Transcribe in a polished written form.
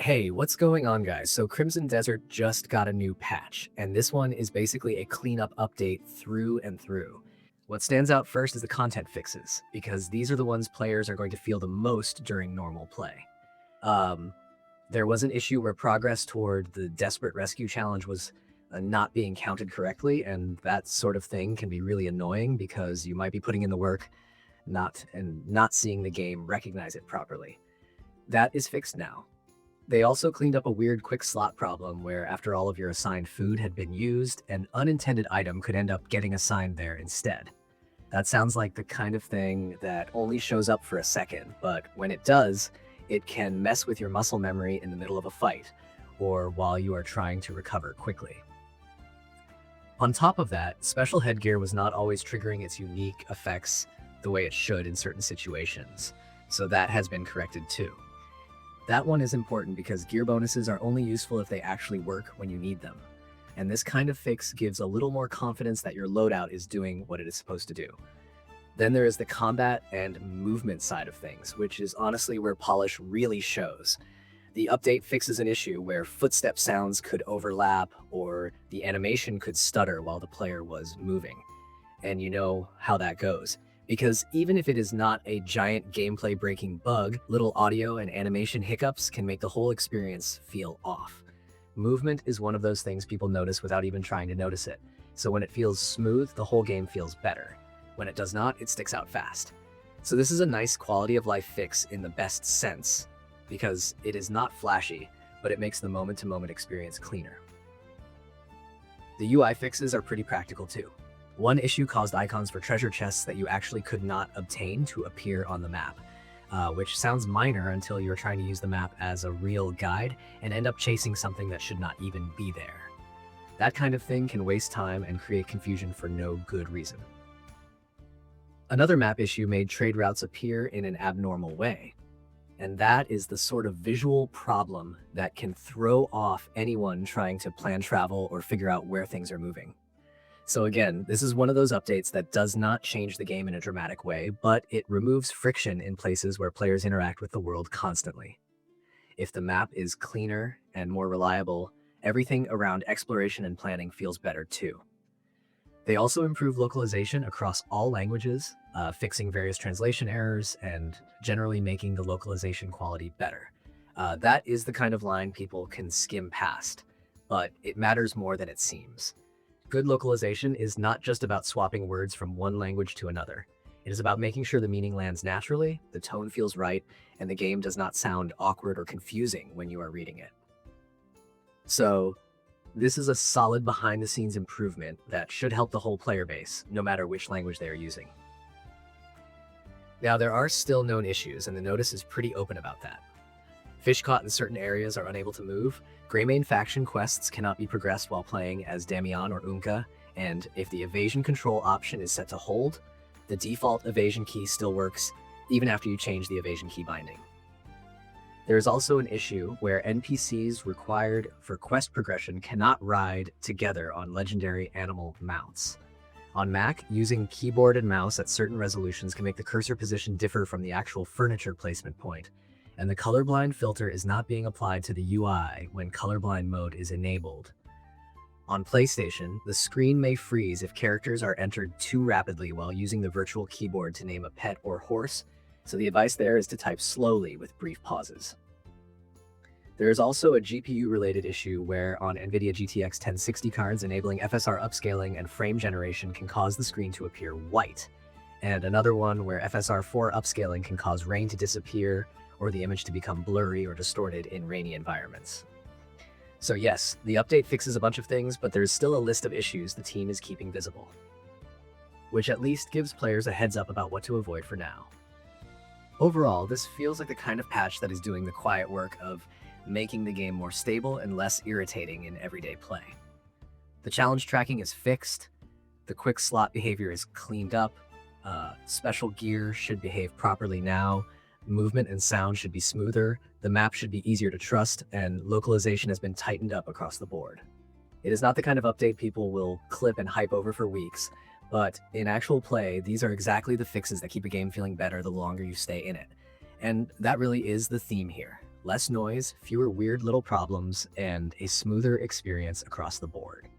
Hey, what's going on, guys? So Crimson Desert just got a new patch, and this one is basically a cleanup update through and through. What stands out first is the content fixes, because these are the ones players are going to feel the most during normal play. Um, there was an issue where progress toward the Desperate Rescue Challenge was not being counted correctly, and that sort of thing can be really annoying because you might be putting in the work not seeing the game recognize it properly. That is fixed now. They also cleaned up a weird quick slot problem where after all of your assigned food had been used, an unintended item could end up getting assigned there instead. That sounds like the kind of thing that only shows up for a second, but when it does, it can mess with your muscle memory in the middle of a fight, or while you are trying to recover quickly. On top of that, special headgear was not always triggering its unique effects the way it should in certain situations, so that has been corrected too. That one is important because gear bonuses are only useful if they actually work when you need them. And this kind of fix gives a little more confidence that your loadout is doing what it is supposed to do. Then there is the combat and movement side of things, which is honestly where polish really shows. The update fixes an issue where footstep sounds could overlap or the animation could stutter while the player was moving. And you know how that goes. Because even if it is not a giant gameplay breaking bug, little audio and animation hiccups can make the whole experience feel off. Movement is one of those things people notice without even trying to notice it. So when it feels smooth, the whole game feels better. When it does not, it sticks out fast. So this is a nice quality of life fix in the best sense, because it is not flashy, but it makes the moment-to-moment experience cleaner. The UI fixes are pretty practical too. One issue caused icons for treasure chests that you actually could not obtain to appear on the map, which sounds minor until you're trying to use the map as a real guide and end up chasing something that should not even be there. That kind of thing can waste time and create confusion for no good reason. Another map issue made trade routes appear in an abnormal way, and that is the sort of visual problem that can throw off anyone trying to plan travel or figure out where things are moving. So again, this is one of those updates that does not change the game in a dramatic way, but it removes friction in places where players interact with the world constantly. If the map is cleaner and more reliable, everything around exploration and planning feels better too. They also improve localization across all languages, fixing various translation errors and generally making the localization quality better. That is the kind of line people can skim past, but it matters more than it seems. Good localization is not just about swapping words from one language to another. It is about making sure the meaning lands naturally, the tone feels right, and the game does not sound awkward or confusing when you are reading it. So, this is a solid behind-the-scenes improvement that should help the whole player base, no matter which language they are using. Now, there are still known issues, and the notice is pretty open about that. Fish caught in certain areas are unable to move, Greymane faction quests cannot be progressed while playing as Damian or Umka, and if the evasion control option is set to hold, the default evasion key still works even after you change the evasion key binding. There is also an issue where NPCs required for quest progression cannot ride together on legendary animal mounts. On Mac, using keyboard and mouse at certain resolutions can make the cursor position differ from the actual furniture placement point, and the colorblind filter is not being applied to the UI when colorblind mode is enabled. On PlayStation, the screen may freeze if characters are entered too rapidly while using the virtual keyboard to name a pet or horse, so the advice there is to type slowly with brief pauses. There is also a GPU-related issue where on NVIDIA GTX 1060 cards, enabling FSR upscaling and frame generation can cause the screen to appear white, and another one where FSR 4 upscaling can cause rain to disappear or the image to become blurry or distorted in rainy environments. So yes, the update fixes a bunch of things, but there's still a list of issues the team is keeping visible, which at least gives players a heads up about what to avoid for now. Overall, this feels like the kind of patch that is doing the quiet work of making the game more stable and less irritating in everyday play. The challenge tracking is fixed, the quick slot behavior is cleaned up, special gear should behave properly now, movement and sound should be smoother, the map should be easier to trust, and localization has been tightened up across the board. It is not the kind of update people will clip and hype over for weeks, but in actual play, these are exactly the fixes that keep a game feeling better the longer you stay in it. And that really is the theme here. Less noise, fewer weird little problems, and a smoother experience across the board.